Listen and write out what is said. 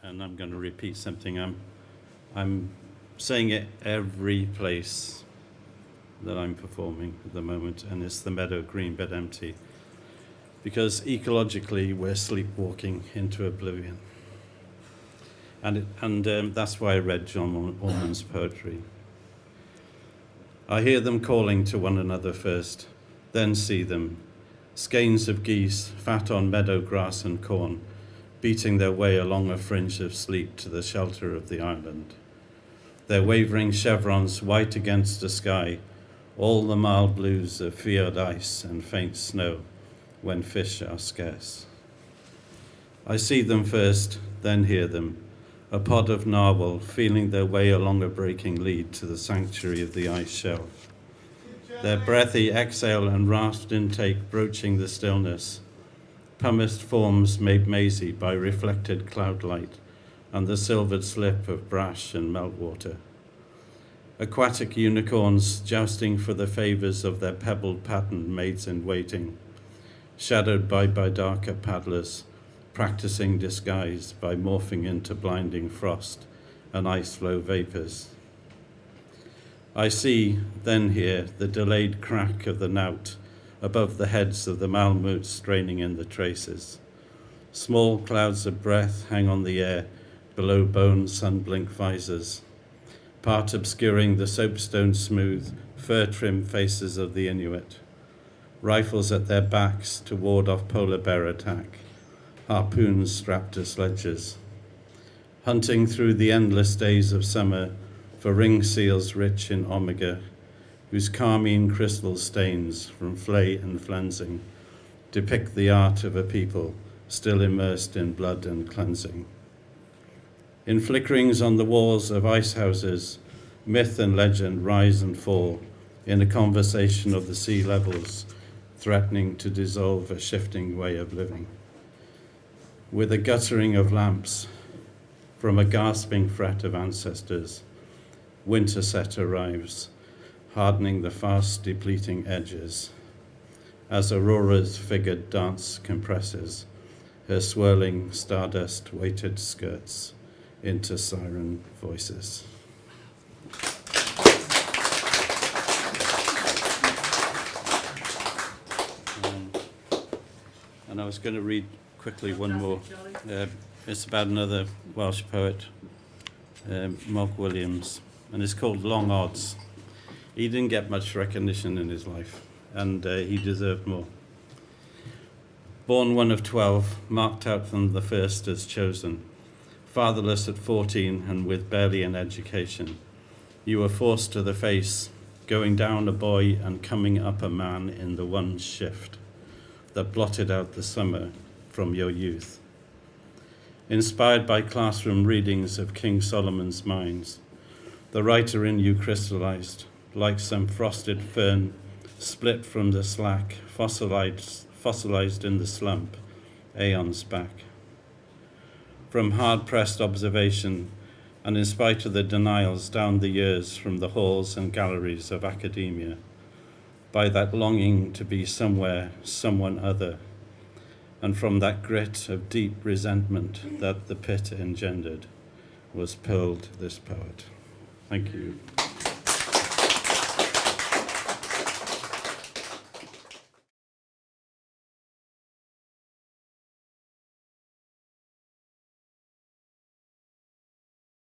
And I'm going to repeat something. I'm saying it every place that I'm performing at the moment, and it's the meadow green but empty, because ecologically we're sleepwalking into oblivion. And that's why I read John Orman's poetry. I hear them calling to one another first, then see them, skeins of geese, fat on meadow grass and corn, beating their way along a fringe of sleep to the shelter of the island. Their wavering chevrons white against the sky, all the mild blues of fiord ice and faint snow when fish are scarce. I see them first, then hear them, a pod of narwhal feeling their way along a breaking lead to the sanctuary of the ice shelf. Their breathy exhale and rasped intake broaching the stillness, pumiced forms made mazy by reflected cloud light and the silvered slip of brash and meltwater. Aquatic unicorns jousting for the favors of their pebbled patterned maids in waiting, shadowed by darker paddlers, practicing disguise by morphing into blinding frost and ice flow vapors. I see, then hear, the delayed crack of the knout above the heads of the malmoots straining in the traces. Small clouds of breath hang on the air below bone sun-blink visors, part obscuring the soapstone smooth, fur-trimmed faces of the Inuit, rifles at their backs to ward off polar bear attack, harpoons strapped to sledges, hunting through the endless days of summer for ring seals rich in omega, whose carmine crystal stains from flay and flensing depict the art of a people still immersed in blood and cleansing. In flickerings on the walls of ice houses, myth and legend rise and fall in a conversation of the sea levels, threatening to dissolve a shifting way of living. With a guttering of lamps from a gasping fret of ancestors, winter set arrives, hardening the fast depleting edges, as Aurora's figured dance compresses her swirling stardust weighted skirts into siren voices. And I was going to read quickly one more. It's about another Welsh poet, Mark Williams, and it's called Long Odds. He didn't get much recognition in his life, and he deserved more. Born one of 12, marked out from the first as chosen, fatherless at 14 and with barely an education, you were forced to the face, going down a boy and coming up a man in the one shift that blotted out the summer from your youth. Inspired by classroom readings of King Solomon's mines, the writer in you crystallized, like some frosted fern, split from the slack, fossilized in the slump, aeons back. From hard-pressed observation, and in spite of the denials down the years from the halls and galleries of academia, by that longing to be somewhere, someone other, and from that grit of deep resentment that the pit engendered, was pearled this poet. Thank you.